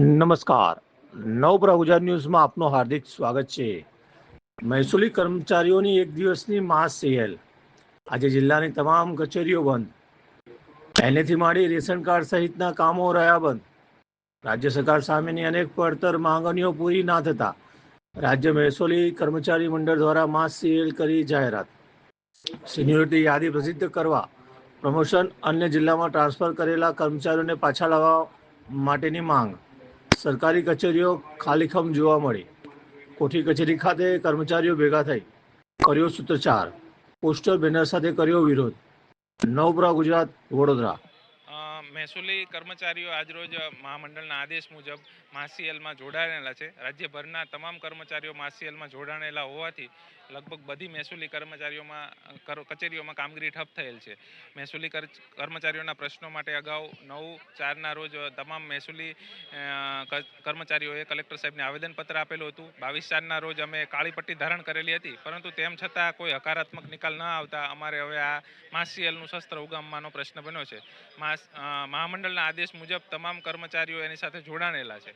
નમસ્કાર. નવપ્રભા ગુજરાત ન્યૂઝમાં આપનું હાર્દિક સ્વાગત છે. મહેસૂલી કર્મચારીઓની એક દિવસની માસ સેલ. આજે જિલ્લાની તમામ કચેરીઓ બંધ. પહેલેથી માંડી રેશન કાર્ડ સહિતના કામો રહ્યા બંધ. રાજ્ય સરકાર સામેની અનેક પડતર માંગણીઓ પૂરી ના થતા રાજ્ય મહેસૂલી કર્મચારી મંડળ દ્વારા માસ સેલ કરી જાહેરાત. સિનિયોરિટી યાદી પ્રસિદ્ધ કરવા, પ્રમોશન અન્ય જિલ્લામાં ટ્રાન્સફર કરેલા કર્મચારીઓને પાછા લાવવા માટેની માંગ. સરકારી કચેરીઓ ખાલીખમ જોવા મળી. કોઠી કચેરી ખાતે કર્મચારીઓ ભેગા થઈ કર્યો સૂત્રોચ્ચાર. પોસ્ટર બેનર સાથે કર્યો વિરોધ. નવપ્રભા ગુજરાત, વડોદરા. મહેસૂલી કર્મચારીઓ આજરોજ મહામંડળના આદેશ મુજબ માસીએલમાં જોડાયેલા છે. રાજ્યભરના તમામ કર્મચારીઓ માસીએલમાં જોડાયેલા હોવાથી લગભગ બધી મહેસૂલી કચેરીઓમાં કામગીરી ઠપ થયેલ છે. મહેસૂલી કર્મચારીઓના પ્રશ્નો માટે અગાઉ 9/4ના રોજ તમામ મહેસૂલી કર્મચારીઓએ કલેક્ટર સાહેબને આવેદનપત્ર આપેલું હતું. 22/4ના રોજ અમે કાળી પટ્ટી ધારણ કરેલી હતી, પરંતુ તેમ છતાં કોઈ હકારાત્મક નિકાલ ન આવતા અમારે હવે આ માસીએલનું શસ્ત્ર ઉગામવાનો પ્રશ્ન બન્યો છે. મહામંડળના આદેશ મુજબ તમામ કર્મચારીઓ એની સાથે જોડાણેલા છે.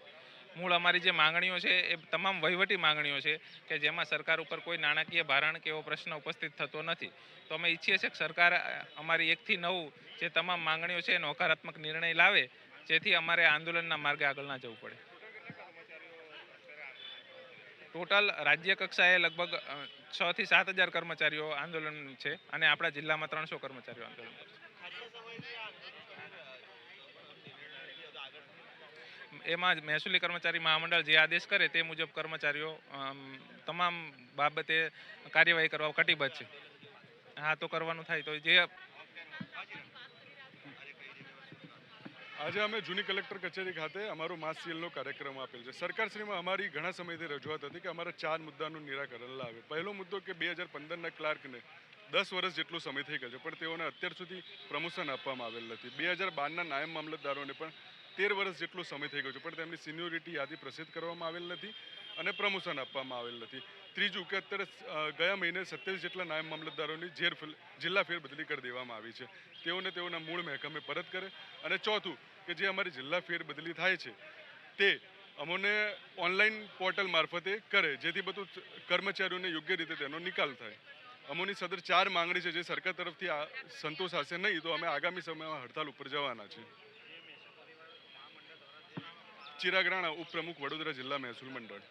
મૂળ અમારી જે માંગણીઓ છે એ તમામ વહીવટી માંગણીઓ છે કે જેમાં સરકાર ઉપર કોઈ નાણાકીય ભારણ કે એવો પ્રશ્ન ઉપસ્થિત થતો નથી. તો અમે ઈચ્છીએ છીએ કે સરકાર અમારી 1 થી 9 જે તમામ માંગણીઓ છે એનો હકારાત્મક નિર્ણય લાવે, જેથી અમારે આંદોલનના માર્ગે આગળ ના જવું પડે. ટોટલ રાજ્ય કક્ષાએ લગભગ 6 થી 7 હજાર કર્મચારીઓ આંદોલન છે અને આપણા જિલ્લામાં 300 કર્મચારીઓ આંદોલન કરશે. એમાં મહેસૂલી કર્મચારી મહામંડળ જે આદેશ કરે તે મુજબ કર્મચારીઓ તમામ બાબતે કાર્યવાહી કરવા કટિબદ્ધ છે. હા, તો કરવાનું થાય તો જે આજે અમે જૂની કલેક્ટર કચેરી ખાતે અમારો માસ સેલનો કાર્યક્રમ આપેલ છે. સરકારશ્રીમાં અમારી ઘણા સમયથી રજૂઆત હતી કે અમારા 4 મુદ્દાનું નિરાકરણ લાવે. પહેલો મુદ્દો કે 2015ના ક્લાર્કને 10 વર્ષ જેટલો સમય થઈ ગયો છે, પણ તેઓને અત્યાર સુધી પ્રમોશન આપવામાં આવેલ નથી. 2012ના નાયબ મામલતદારોને પણ 13 વર્ષ જેટલો સમય થઈ ગયો છે, પણ તેમની સિનિયોરિટી યાદી પ્રસિદ્ધ કરવામાં આવેલ નથી અને પ્રમોશન આપવામાં આવેલ નથી. ત્રીજું કે અત્યારે ગયા મહિને 27 જેટલા નાયબ મામલતદારોની જિલ્લા ફેરબદલી કરી દેવામાં આવી છે. તેઓને તેઓના મૂળ મહેકમે પરત કરે. અને ચોથું કે જે અમારી જિલ્લા ફેરબદલી થાય છે તે અમોને ઓનલાઈન પોર્ટલ મારફતે કરે, જેથી બધું કર્મચારીઓને યોગ્ય રીતે તેનો નિકાલ થાય. અમોની સદર 4 માંગણી છે જે સરકાર તરફથી સંતોષ હશે નહીં તો અમે આગામી સમયમાં હડતાલ ઉપર જવાના છે. ચિરાગ રાણા, ઉપપ્રમુખ, વડોદરા જિલ્લા મહેસૂલ મંડળ.